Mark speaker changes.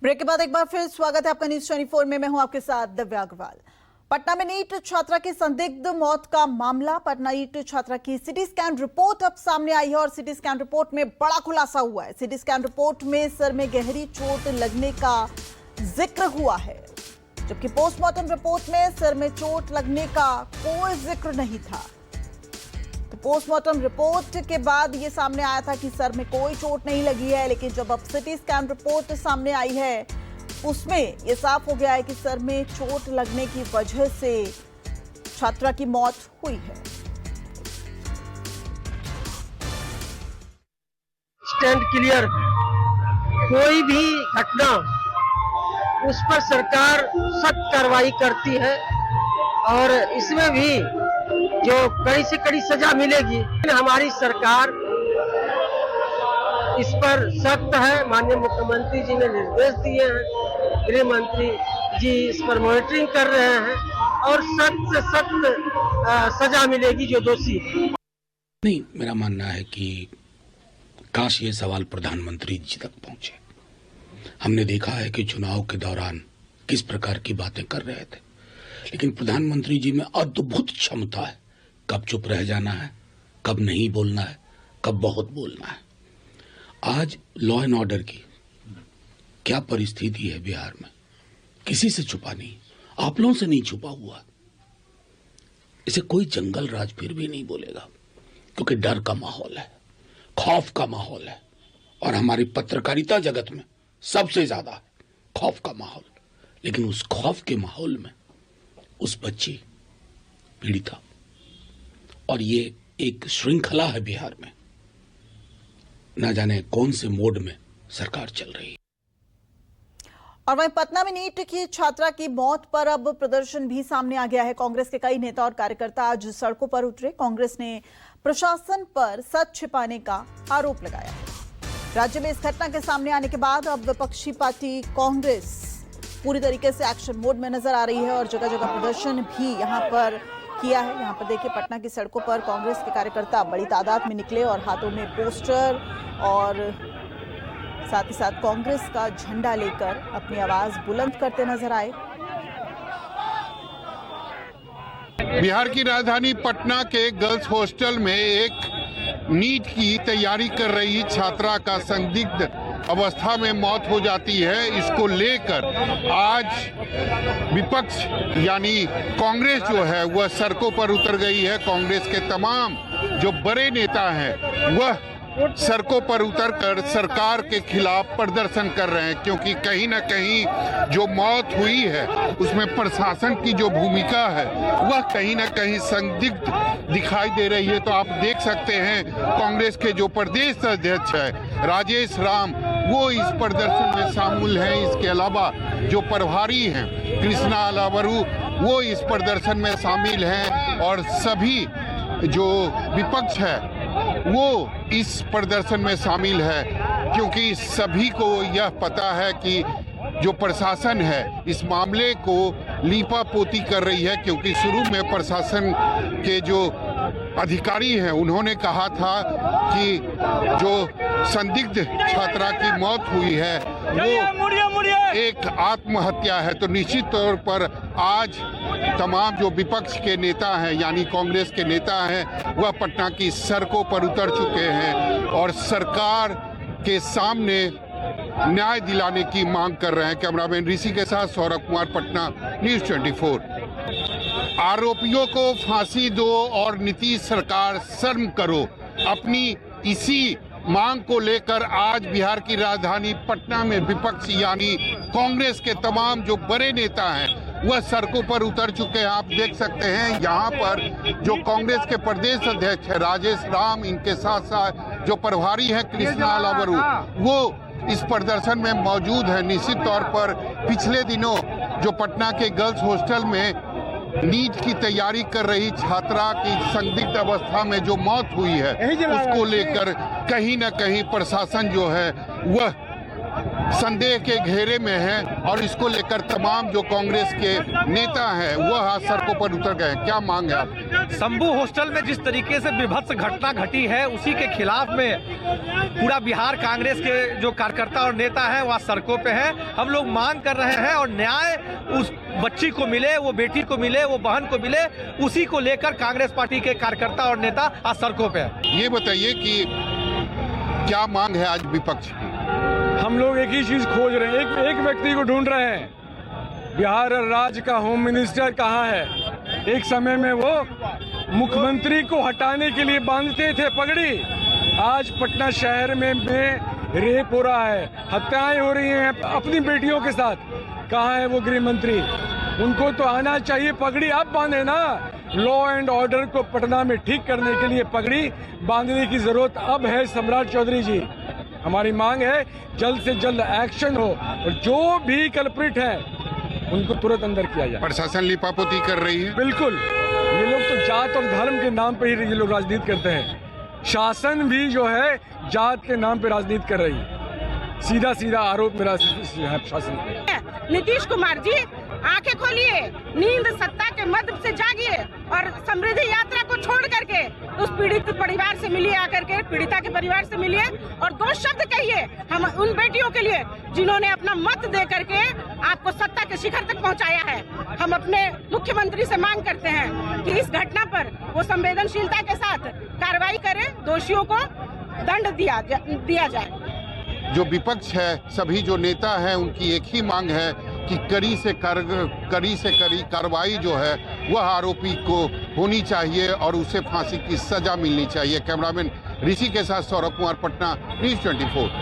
Speaker 1: Break के बाद एक बार फिर स्वागत है आपका न्यूज 24 में। मैं हूं आपके साथ दिव्या अग्रवाल। पटना में नीट छात्रा की संदिग्ध मौत का मामला। पटना नीट छात्रा की सिटी स्कैन रिपोर्ट अब सामने आई है और सिटी स्कैन रिपोर्ट में बड़ा खुलासा हुआ है। सिटी स्कैन रिपोर्ट में सर में गहरी चोट लगने का जिक्र हुआ है, जबकि पोस्टमार्टम रिपोर्ट में सर में चोट लगने का कोई जिक्र नहीं था। तो पोस्टमार्टम रिपोर्ट के बाद ये सामने आया था कि सर में कोई चोट नहीं लगी है, लेकिन जब अब सिटी स्कैन रिपोर्ट सामने आई है उसमें यह साफ हो गया है कि सर में चोट लगने की वजह से छात्रा की मौत हुई है।
Speaker 2: स्टैंड क्लियर, कोई भी घटना उस पर सरकार सख्त कार्रवाई करती है और इसमें भी जो कड़ी से कड़ी सजा मिलेगी। हमारी सरकार इस पर सख्त है। माननीय मुख्यमंत्री जी ने निर्देश दिए हैं, गृह मंत्री जी इस पर मॉनिटरिंग कर रहे हैं और सख्त से सख्त सजा मिलेगी जो दोषी।
Speaker 3: नहीं, मेरा मानना है कि काश ये सवाल प्रधानमंत्री जी तक पहुंचे। हमने देखा है कि चुनाव के दौरान किस प्रकार की बातें कर रहे थे, लेकिन प्रधानमंत्री जी में अद्भुत क्षमता है। कब चुप रह जाना है, कब नहीं बोलना है, कब बहुत बोलना है। आज लॉ एंड ऑर्डर की क्या परिस्थिति है बिहार में, किसी से छुपा नहीं, आप लोगों से नहीं छुपा हुआ। इसे कोई जंगल राज फिर भी नहीं बोलेगा, क्योंकि डर का माहौल है, खौफ का माहौल है और हमारी पत्रकारिता जगत में सबसे ज्यादा खौफ का माहौल। लेकिन उस खौफ के माहौल में उस बच्ची पीड़िता, और ये एक श्रृंखला है बिहार में, न जाने कौन से मोड में सरकार चल रही है।
Speaker 1: और वहीं पटना में नीट की छात्रा की मौत पर अब प्रदर्शन भी सामने आ गया है। कांग्रेस के कई नेता और कार्यकर्ता आज सड़कों पर उतरे। कांग्रेस ने प्रशासन पर सच छिपाने का आरोप लगाया है। राज्य में इस घटना के सामने आने के बाद अब विपक्षी पार्टी कांग्रेस पूरी तरीके से एक्शन मोड में नजर आ रही है और जगह जगह प्रदर्शन भी यहां पर किया है। यहां पर देखिए, पटना की सड़कों पर कांग्रेस के कार्यकर्ता बड़ी तादाद में निकले और हाथों में पोस्टर और साथ ही साथ कांग्रेस का झंडा लेकर अपनी आवाज बुलंद करते नजर आए।
Speaker 4: बिहार की राजधानी पटना के गर्ल्स हॉस्टल में एक नीट की तैयारी कर रही छात्रा का संदिग्ध अवस्था में मौत हो जाती है। इसको लेकर आज विपक्ष यानी कांग्रेस जो है वह सड़कों पर उतर गई है। कांग्रेस के तमाम जो बड़े नेता हैं वह सड़कों पर उतरकर सरकार के खिलाफ प्रदर्शन कर रहे हैं, क्योंकि कहीं न कहीं जो मौत हुई है उसमें प्रशासन की जो भूमिका है वह कहीं न कहीं संदिग्ध दिखाई दे रही है। तो आप देख सकते हैं कांग्रेस के जो प्रदेश अध्यक्ष है राजेश राम, वो इस प्रदर्शन में शामिल हैं। इसके अलावा जो प्रभारी हैं कृष्णा अलावरू, वो इस प्रदर्शन में शामिल हैं और सभी जो विपक्ष है वो इस प्रदर्शन में शामिल है, क्योंकि सभी को यह पता है कि जो प्रशासन है इस मामले को लीपापोती कर रही है। क्योंकि शुरू में प्रशासन के जो अधिकारी हैं उन्होंने कहा था कि जो संदिग्ध छात्रा की मौत हुई है वो एक आत्महत्या है। तो निश्चित तौर पर आज तमाम जो विपक्ष के नेता हैं यानी कांग्रेस के नेता हैं वह पटना की सड़कों पर उतर चुके हैं और सरकार के सामने न्याय दिलाने की मांग कर रहे हैं। कैमरामैन ऋषि के साथ सौरभ कुमार, पटना, न्यूज 24। आरोपियों को फांसी दो और नीतीश सरकार शर्म करो, अपनी इसी मांग को लेकर आज बिहार की राजधानी पटना में विपक्ष यानी कांग्रेस के तमाम जो बड़े नेता हैं वह सड़कों पर उतर चुके हैं। आप देख सकते हैं यहाँ पर जो कांग्रेस के प्रदेश अध्यक्ष है राजेश राम, इनके साथ साथ जो प्रभारी है कृष्णा अलावरू, वो इस प्रदर्शन में मौजूद है। निश्चित तौर पर पिछले दिनों जो पटना के गर्ल्स हॉस्टल में नीट की तैयारी कर रही छात्रा की संदिग्ध अवस्था में जो मौत हुई है उसको लेकर कहीं न कहीं प्रशासन जो है वह संदेह के घेरे में है और इसको लेकर तमाम जो कांग्रेस के नेता हैं वह आज सड़कों पर उतर गए हैं। क्या मांग है आपकी?
Speaker 5: शंभू हॉस्टल में जिस तरीके से विभत्स घटना घटी है उसी के खिलाफ में पूरा बिहार कांग्रेस के जो कार्यकर्ता और नेता हैं वह सड़कों पे हैं। हम लोग मांग कर रहे हैं और न्याय उस बच्ची को मिले, वो बेटी को मिले, वो बहन को मिले, उसी को लेकर कांग्रेस पार्टी के कार्यकर्ता और नेता आज सड़कों पे हैं।
Speaker 4: ये बताइए कि क्या मांग है आज विपक्ष की?
Speaker 6: हम लोग एक ही चीज खोज रहे हैं, एक व्यक्ति को ढूंढ रहे हैं। बिहार राज्य का होम मिनिस्टर कहाँ है? एक समय में वो मुख्यमंत्री को हटाने के लिए बांधते थे पगड़ी। आज पटना शहर में रेप हो रहा है, हत्याएं हो रही हैं अपनी बेटियों के साथ। कहाँ है वो गृह मंत्री? उनको तो आना चाहिए, पगड़ी अब बांधे ना। लॉ एंड ऑर्डर को पटना में ठीक करने के लिए पगड़ी बांधने की जरूरत अब है। सम्राट चौधरी जी, हमारी मांग है जल्द से जल्द एक्शन हो और जो भी कल्प्रिट है उनको तुरंत अंदर किया जाए।
Speaker 4: प्रशासन लिपापोती कर रही है।
Speaker 6: बिल्कुल, ये लोग तो जात और धर्म के नाम पे ही ये लोग राजनीति करते हैं। शासन भी जो है जात के नाम पे राजनीति कर रही है। सीधा सीधा आरोप मेरा शासन पे।
Speaker 7: नीतीश कुमार जी, आंखें खोलिए, नींद सत्ता के मद से जागिए और समृद्धि यात्रा को छोड़ करके उस पीड़ित परिवार से मिलिए, आकर के पीड़िता के परिवार से मिलिए और 2 शब्द कहिए हम उन बेटियों के लिए जिन्होंने अपना मत दे करके आपको सत्ता के शिखर तक पहुंचाया है। हम अपने मुख्यमंत्री से मांग करते हैं कि इस घटना पर वो संवेदनशीलता के साथ कार्रवाई करें, दोषियों को दंड दिया जाए।
Speaker 4: जो विपक्ष है, सभी जो नेता हैं, उनकी एक ही मांग है कि कड़ी से कड़ी कार्रवाई जो है वह आरोपी को होनी चाहिए और उसे फांसी की सजा मिलनी चाहिए। कैमरामैन ऋषि के साथ सौरभ कुमार, पटना, न्यूज़ 24।